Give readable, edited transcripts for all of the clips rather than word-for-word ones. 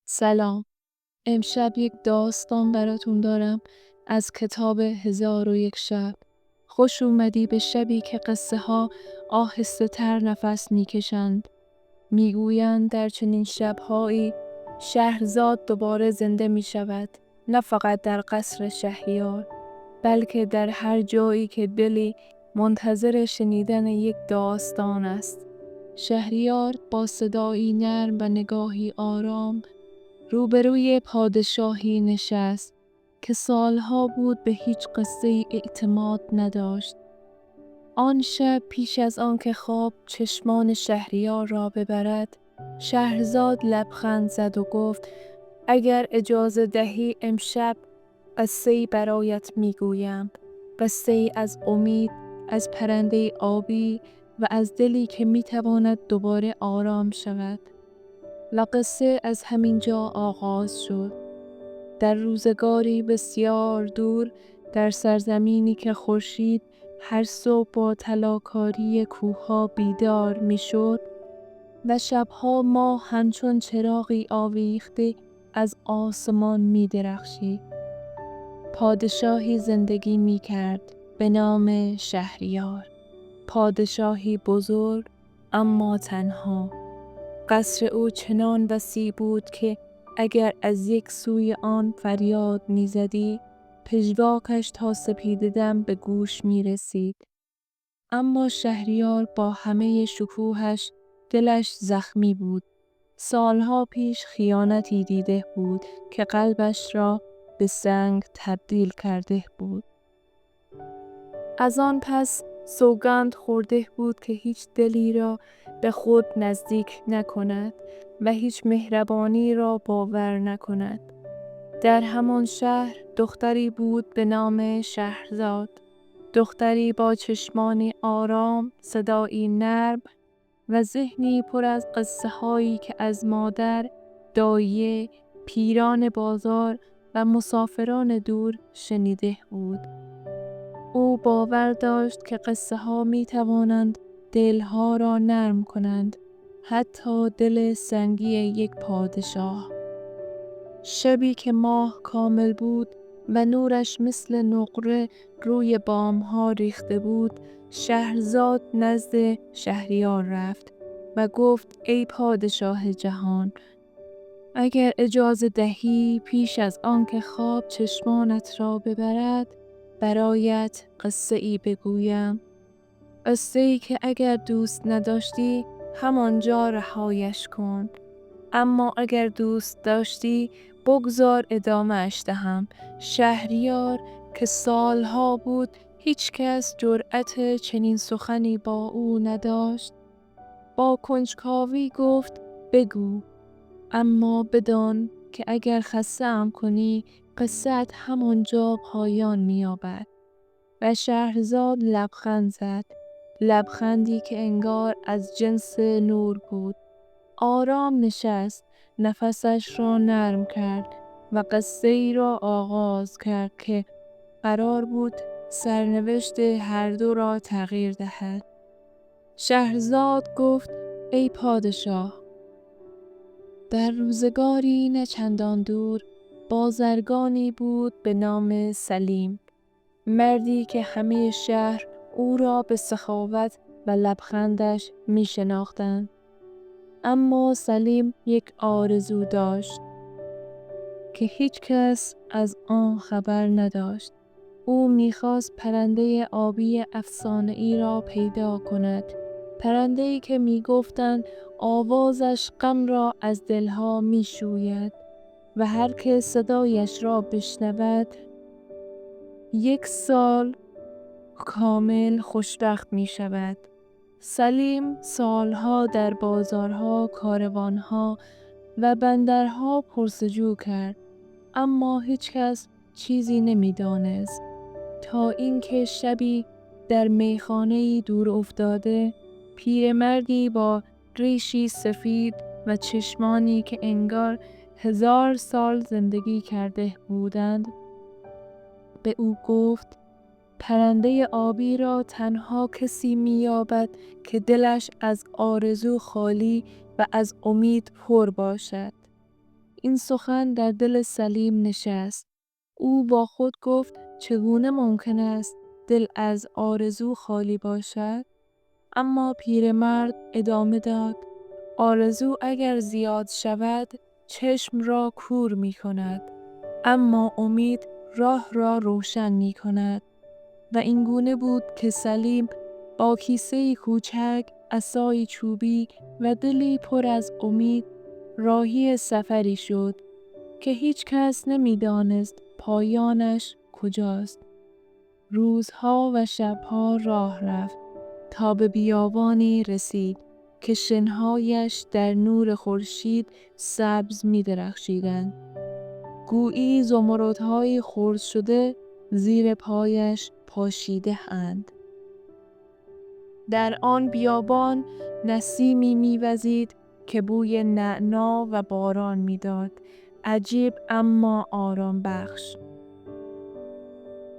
سلام. امشب یک داستان براتون دارم از کتاب 1001 شب. خوش اومدی به شبی که قصه ها آهسته تر نفس میکشند. میگویند در چنین شبهایی شهرزاد دوباره زنده میشود. نه فقط در قصر شهریار، بلکه در هر جایی که دلی منتظر شنیدن یک داستان است. شهریار با صدایی نرم و نگاهی آرام روبروی پادشاهی نشست که سالها بود به هیچ قصه اعتماد نداشت. آن شب پیش از آن که خواب چشمان شهریار را ببرد، شهرزاد لبخند زد و گفت: اگر اجازه دهی امشب قصه‌ای برایت میگویم. قصه‌ای از امید، از پرنده آبی و از دلی که میتواند دوباره آرام شود. و قصه از همین جا آغاز شد. در روزگاری بسیار دور، در سرزمینی که خورشید هر صبح با طلاکاری کوه‌ها بیدار میشد و شبها ماه همچون چراغی آویخته از آسمان می درخشید، پادشاهی زندگی می کرد به نام شهریار. پادشاهی بزرگ اما تنها. قصر او چنان وسیع بود که اگر از یک سوی آن فریاد می‌زدی، پژواکش تا سپیده دم به گوش می‌رسید. اما شهریار با همه شکوهش دلش زخمی بود. سالها پیش خیانتی دیده بود که قلبش را به سنگ تبدیل کرده بود. از آن پس سوگند خورده بود که هیچ دلی را به خود نزدیک نکند و هیچ مهربانی را باور نکند. در همان شهر دختری بود به نام شهرزاد. دختری با چشمانی آرام، صدایی نرم و ذهنی پر از قصه هایی که از مادر، دایه، پیران بازار و مسافران دور شنیده بود. او باور داشت که قصه ها می توانند دلها را نرم کنند، حتی دل سنگی یک پادشاه. شبی که ماه کامل بود و نورش مثل نقره روی بامها ریخته بود، شهرزاد نزد شهریار رفت و گفت: ای پادشاه جهان، اگر اجازه دهی پیش از آن که خواب چشمانت را ببرد، برایت قصه ای بگویم. قصه ای که اگر دوست نداشتی همانجا رهایش کن، اما اگر دوست داشتی بگذار ادامه اش دهم. شهریار که سالها بود هیچ کس جرأت چنین سخنی با او نداشت، با کنجکاوی گفت: بگو، اما بدان که اگر خسته‌ام کنی قصه‌ات همانجا پایان می‌یابد. و شهرزاد لبخند زد، لبخندی که انگار از جنس نور بود. آرام نشست، نفسش را نرم کرد و قصه ای را آغاز کرد که قرار بود سرنوشت هر دو را تغییر دهد. شهرزاد گفت: ای پادشاه، در روزگاری نه چندان دور، بازرگانی بود به نام سلیم. مردی که همه شهر او را به سخاوت و لبخندش می شناختند. اما سلیم یک آرزو داشت که هیچ کس از آن خبر نداشت. او می‌خواست پرنده آبی افسانه‌ای را پیدا کند. پرنده‌ای که می‌گفتند آوازش غم را از دلها می‌شوید و هر که صدایش را بشنود 1 سال کامل خوشبخت می‌شود. سلیم سالها در بازارها، کاروانها و بندرها پرسجو کرد، اما هیچ کس چیزی نمی‌دانست، تا اینکه شبی در میخانه‌ای دور افتاده، پیرمردی با ریشی سفید و چشمانی که انگار 1000 سال زندگی کرده بودند، به او گفت: پرنده آبی را تنها کسی می‌یابد که دلش از آرزو خالی و از امید پر باشد. این سخن در دل سلیم نشست. او با خود گفت چگونه ممکن است دل از آرزو خالی باشد؟ اما پیرمرد ادامه داد: آرزو اگر زیاد شود چشم را کور می کند، اما امید راه را روشن می کند. و این گونه بود که سلیم با کیسه‌ای کوچک، عصای چوبی و دلی پر از امید راهی سفری شد که هیچ کس نمی دانست پایانش کجاست. روزها و شبها راه رفت تا به بیابانی رسید که شنهایش در نور خورشید سبز می درخشیدند. گویی زمردهای خرد شده زیر پایش پاشیده اند. در آن بیابان نسیمی می‌وزید که بوی نعنا و باران می‌داد، عجیب اما آرام بخش.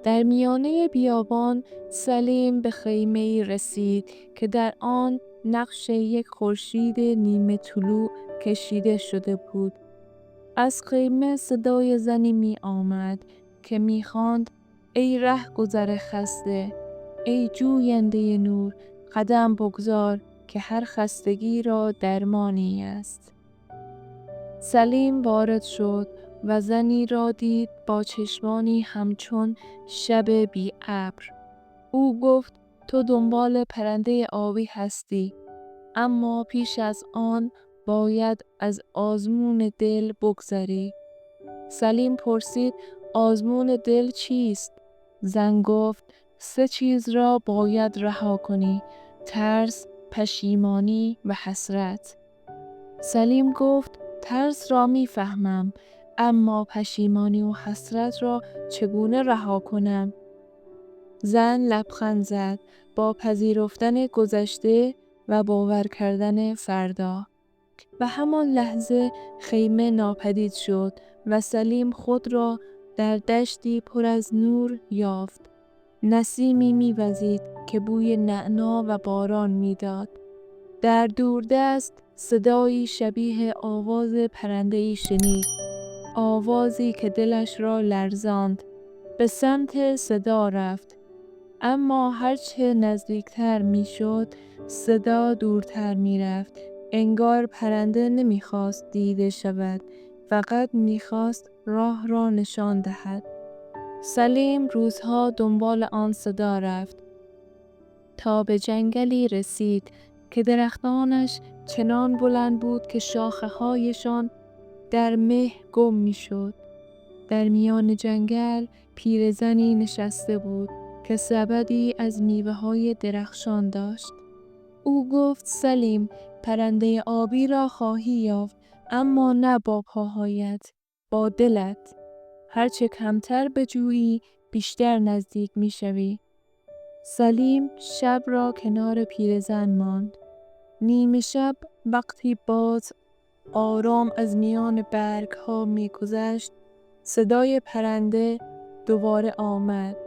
در میانه بیابان سلیم به خیمه‌ای رسید که در آن نقش یک خورشید نیمه طلوع کشیده شده بود. از خیمه صدای زنی می آمد که می خواند: ای رهگذر خسته، ای جوینده نور، قدم بگذار که هر خستگی را درمانی است. سلیم وارد شد و زنی را دید با چشمانی همچون شب بی ابر. او گفت: تو دنبال پرنده آبی هستی، اما پیش از آن باید از آزمون دل بگذری. سلیم پرسید: آزمون دل چیست؟ زن گفت: 3 چیز را باید رها کنی: ترس، پشیمانی و حسرت. سلیم گفت: ترس را می فهمم، اما پشیمانی و حسرت را چگونه رها کنم؟ زن لبخند زد با پذیرفتن گذشته و باور کردن فردا. و همان لحظه خیمه ناپدید شد و سلیم خود را در دشتی پر از نور یافت. نسیمی می‌وزید که بوی نعنا و باران می‌داد. در دوردست صدایی شبیه آواز پرنده‌ای شنید، آوازی که دلش را لرزاند. به سمت صدا رفت، اما هرچه نزدیکتر می‌شد صدا دورتر می‌رفت. انگار پرنده نمی‌خواست دیده شود، فقط می‌خواست راه را نشان دهد. سلیم روزها دنبال آن صدا رفت تا به جنگلی رسید که درختانش چنان بلند بود که شاخه‌هایشان در مه گم می‌شد. در میان جنگل پیرزنی نشسته بود که سبدی از میوه‌های درخشان داشت. او گفت: سلیم، پرنده آبی را خواهی یافت، اما نه با پاهایت، با دلت. هرچه کمتر بجویی بیشتر نزدیک می‌شوی. سلیم شب را کنار پیرزن ماند. نیمه شب وقتی باد آرام از میان برگ‌ها می‌گذشت، صدای پرنده دوباره آمد.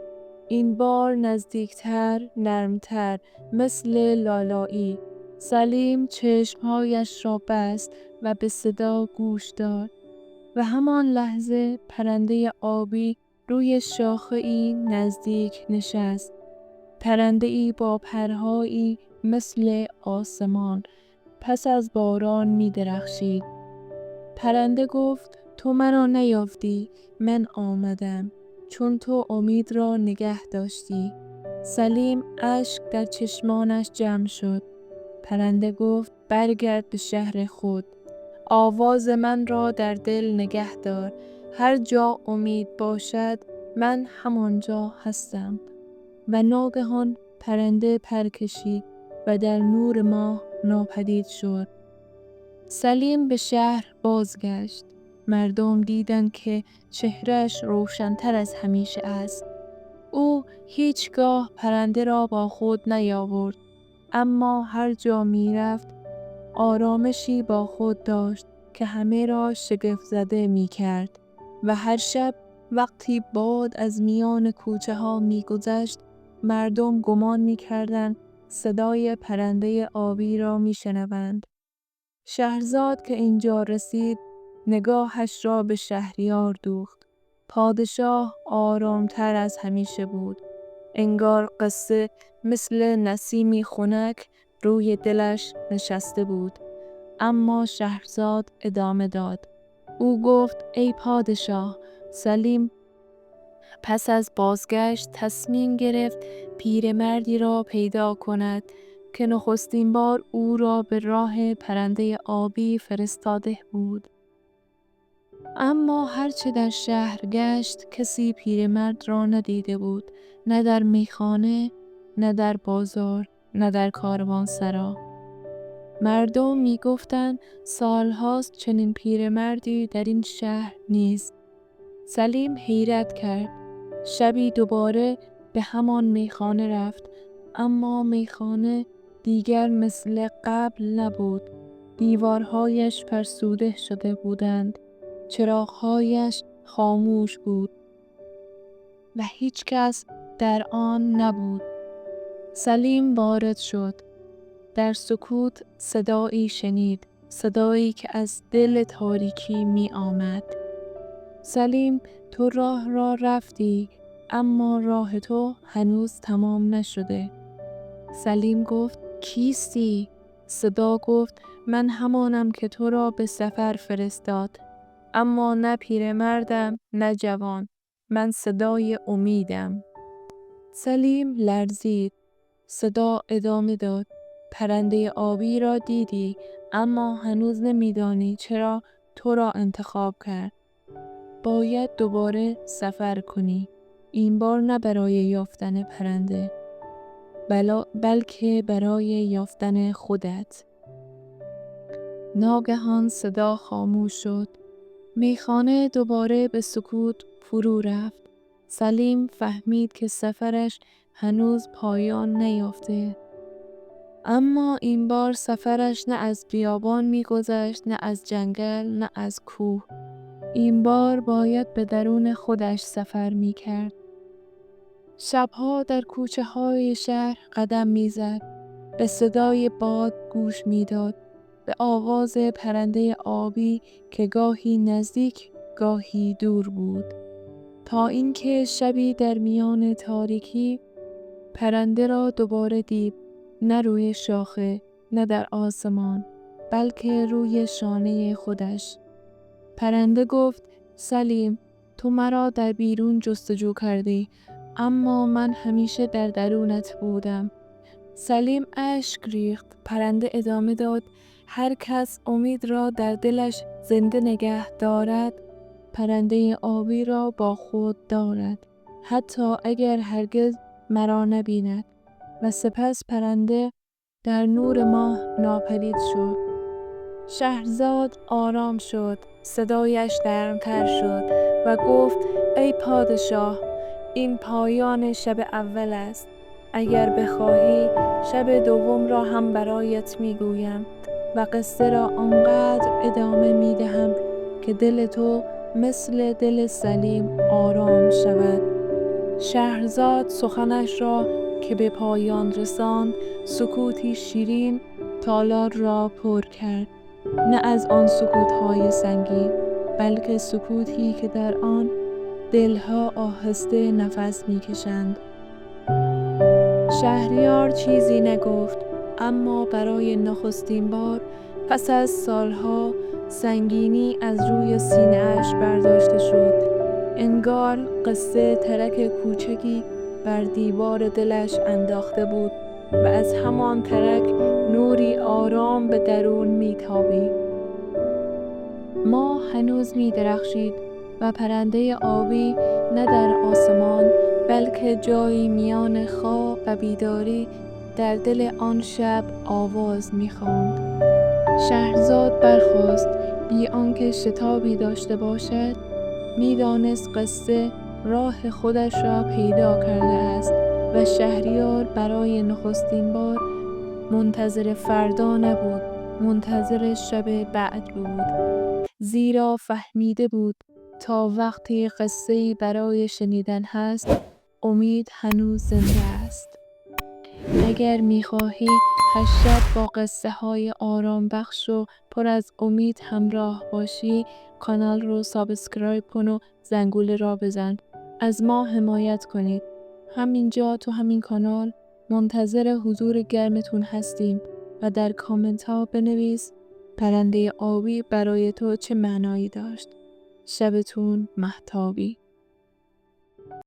این بار نزدیکتر، نرمتر، مثل لالایی. سلیم چشمهایش را بست و به صدا گوش داد. و همان لحظه پرنده آبی روی شاخه‌ای نزدیک نشست. پرنده‌ای با پرهایی مثل آسمان پس از باران می درخشید. پرنده گفت: تو مرا نیافتی، من آمدم، چون تو امید را نگه داشتی. سلیم اشک در چشمانش جمع شد. پرنده گفت: برگرد به شهر خود. آواز من را در دل نگه دار. هر جا امید باشد من همانجا هستم. و ناگهان پرنده پر کشید و در نور ماه ناپدید شد. سلیم به شهر بازگشت. مردم دیدند که چهرهش روشن‌تر از همیشه است. او هیچگاه پرنده را با خود نیاورد، اما هر جا می رفت آرامشی با خود داشت که همه را شگفت زده می کرد. و هر شب وقتی باد از میان کوچه ها می گذشت، مردم گمان می کردند صدای پرنده آبی را می شنوند. شهرزاد که اینجا رسید نگاهش را به شهریار دوخت. پادشاه آرامتر از همیشه بود. انگار قصه مثل نسیمی خنک روی دلش نشسته بود. اما شهرزاد ادامه داد. او گفت ای پادشاه، سلیم پس از بازگشت تصمیم گرفت پیرمردی را پیدا کند که نخستین بار او را به راه پرنده آبی فرستاده بود. اما هرچه در شهر گشت کسی پیرمرد را ندیده بود، نه در میخانه، نه در بازار، نه در کاروانسرا. مردم می گفتند سالهاست چنین پیرمردی در این شهر نیست. سلیم حیرت کرد. شبی دوباره به همان میخانه رفت، اما میخانه دیگر مثل قبل نبود. دیوارهایش فرسوده شده بودند. چراغهایش خاموش بود و هیچ کس در آن نبود. سلیم وارد شد. در سکوت صدایی شنید، صدایی که از دل تاریکی می آمد. سلیم، تو راه را رفتی، اما راه تو هنوز تمام نشده. سلیم گفت کیستی؟ صدا گفت من همانم که تو را به سفر فرستاد، اما نه پیرمردم نه جوان، من صدای امیدم. سلیم لرزید. صدا ادامه داد. پرنده آبی را دیدی، اما هنوز نمیدانی چرا تو را انتخاب کرد. باید دوباره سفر کنی. این بار نه برای یافتن پرنده، بلکه برای یافتن خودت. ناگهان صدا خاموش شد. میخانه دوباره به سکوت فرو رفت. سلیم فهمید که سفرش هنوز پایان نیافته. اما این بار سفرش نه از بیابان میگذشت، نه از جنگل، نه از کوه. این بار باید به درون خودش سفر میکرد. شبها در کوچه های شهر قدم میزد. به صدای باد گوش میداد. به آواز پرنده آبی که گاهی نزدیک گاهی دور بود. تا اینکه شبی در میان تاریکی پرنده را دوباره دید. نه روی شاخه، نه در آسمان، بلکه روی شانه خودش. پرنده گفت سلیم، تو مرا در بیرون جستجو کردی، اما من همیشه در درونت بودم. سلیم اشک ریخت. پرنده ادامه داد هر کس امید را در دلش زنده نگه دارد، پرنده آبی را با خود دارد، حتی اگر هرگز مرا نبیند. و سپس پرنده در نور ماه ناپدید شد. شهرزاد آرام شد. صدایش نرمتر شد و گفت ای پادشاه، این پایان شب اول است. اگر بخواهی شب دوم را هم برایت میگویم و قصه را آنقدر ادامه میدهم که دل تو مثل دل سلیم آرام شود. شهرزاد سخنش را که به پایان رساند، سکوتی شیرین تالار را پر کرد. نه از آن سکوت‌های سنگین، بلکه سکوتی که در آن دلها آهسته نفس می‌کشند. شهریار چیزی نگفت، اما برای نخستین بار پس از سالها سنگینی از روی سینه‌اش برداشته شد. انگار قصه ترک کوچکی بر دیوار دلش انداخته بود و از همان ترک نوری آرام به درون میتابید. ماه هنوز میدرخشید و پرنده آبی نه در آسمان، بلکه جایی میان خواب و بیداری در دل آن شب آواز می‌خواند. شهرزاد برخاست. بی آنکه شتابی داشته باشد، میدانست قصه راه خودش را پیدا کرده است و شهریار برای نخستین بار منتظر فردا نبود، منتظر شب بعد بود. زیرا فهمیده بود تا وقتی قصه‌ای برای شنیدن هست، امید هنوز زنده است. اگر می‌خواهی هر شب با قصه های آرام بخش و پر از امید همراه باشی، کانال رو سابسکرایب کن و زنگوله را بزن. از ما حمایت کنید. همینجا تو همین کانال منتظر حضور گرمتون هستیم و در کامنت ها بنویس پرنده آبی برای تو چه معنایی داشت. شبتون مهتابی.